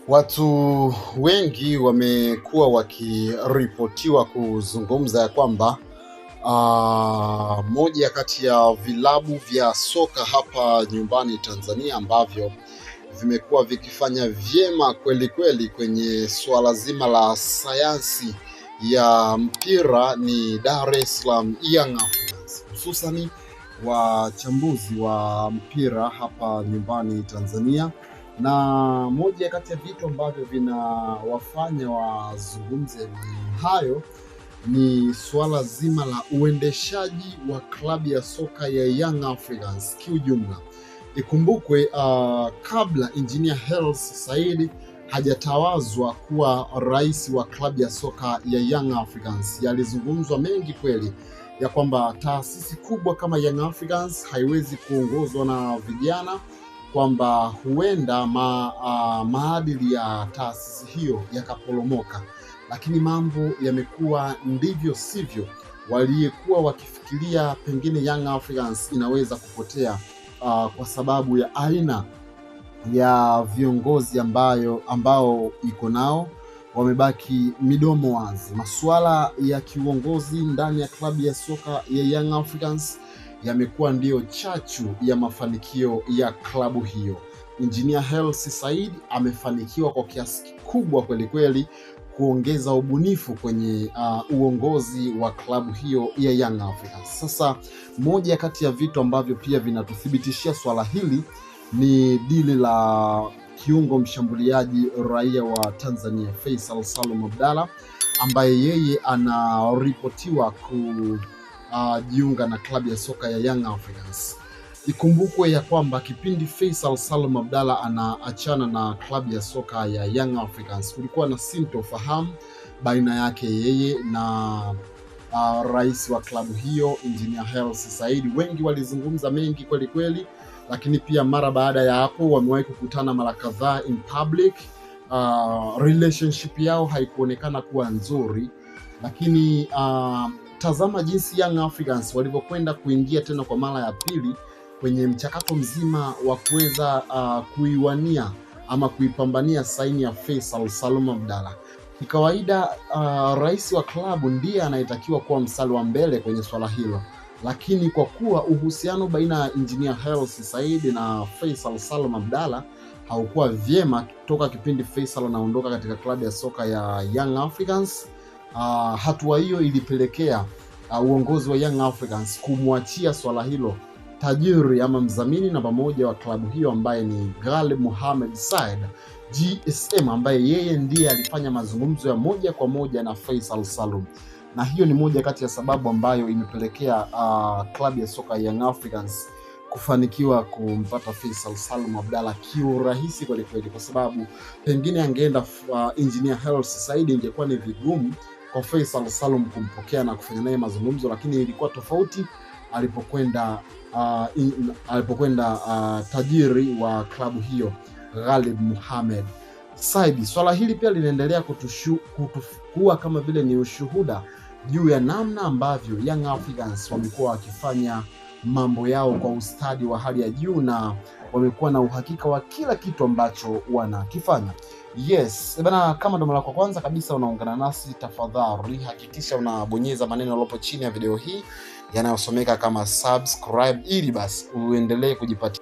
Watu wengi wamekuwa wakiripotiwa kuzungumza ya kwamba moja kati ya vilabu vya soka hapa nyumbani Tanzania ambavyo vimekuwa vikifanya vyema kweli kweli kwenye suala zima la sayansi ya mpira ni Dar es Salaam Young Africans, hususani wachambuzi wa mpira hapa nyumbani Tanzania. Na moja kati ya vitu ambavyo vinawafanya wazungumze hayo ni suala zima la uendeshaji wa klabu ya soka ya Young Africans kiujumla. Ikumbukwe kabla Engineer Hersi Said hajatawazwa kuwa rais wa klabu ya soka ya Young Africans, yalizungumzwa mengi kweli ya kwamba taasisi kubwa kama Young Africans haiwezi kuongozwa na vijana, kwamba huenda maadili ya taasisi hiyo yakaporomoka. Lakini mambo yamekuwa ndivyo sivyo. Waliyekuwa wakifikiria pengine Young Africans inaweza kupotea kwa sababu ya aina ya viongozi ambao iko nao, wamebaki midomo wazi. Masuala ya kiuongozi ndani ya klabu ya soka ya Young Africans yamekuwa ndiyo chachu ya mafanikio ya klabu hiyo. Engineer Hersi Said amefanikiwa kwa kiasi kikubwa kweli kweli kuongeza ubunifu kwenye uongozi wa klabu hiyo ya Young Africans. Sasa moja kati ya vitu ambavyo pia vinatuthibitishia swala hili ni dili la kiungo mshambuliaji raia wa Tanzania Faisal Salum Abdalla, ambaye yeye anaripotiwa kujiunga na klabu ya soka ya Young Africans. Ikumbukwe ya kwamba kipindi Faisal Salum Abdalla anaachana na klabu ya soka ya Young Africans, kulikuwa na sintofahamu baina yake yeye na rais wa klabu hiyo Engineer Hersi Said. Wengi walizungumza mengi kweli kweli, lakini pia mara baada ya hapo wamewahi kukutana mara kadhaa in public. Relationship yao haikuonekana kuwa nzuri, lakini tazama jinsi Young Africans walivyokwenda kuingia tena kwa mara ya pili kwenye mchakato mzima wa kuweza kuiwania ama kuipambania saini ya Faisal Salum Abdalla. Kikawaida rais wa klabu ndiye anayetakiwa kuwa mstari wa mbele kwenye swala hilo, lakini kwa kuwa uhusiano baina ya Engineer Hersi Said na Faisal Salum Abdalla haukuwa vyema toka kipindi Faisal anaondoka katika klabu ya soka ya Young Africans, hatua hiyo ilipelekea uongozi wa Young Africans kumwachia swala hilo tajiri ama mdhamini namba moja wa klabu hiyo ambaye ni Ghalib Mohamed Said GSM, ambaye yeye ndiye alifanya mazungumzo ya moja kwa moja na Faisal Salum. Na hiyo ni moja kati ya sababu ambayo imepelekea klabu ya soka Young Africans kufanikiwa kumpata Faisal Salum Abdalla kiurahisi kweli kweli, kwa sababu pengine angeenda Engineer Hersi Said ingekuwa ni vigumu kwa Faisal Salum kumpokea na kufanya naye mazungumzo, lakini ilikuwa tofauti alipokwenda tajiri wa klabu hiyo Ghalib Mohamed Said. Swala hili pia linaendelea kuwa kama vile ni ushuhuda juu ya namna ambavyo Young Africans wamekuwa wakifanya mambo yao kwa ustadi wa hali ya juu na wamekuwa na uhakika wa kila kitu ambacho wanakifanya. Yes, bana, kama ndo mara kwa kwanza kabisa unaungana nasi, tafadhali hakikisha unabonyeza maneno yaliyopo chini ya video hii yanayosomeka kama subscribe, ili basi uendelee kujipatia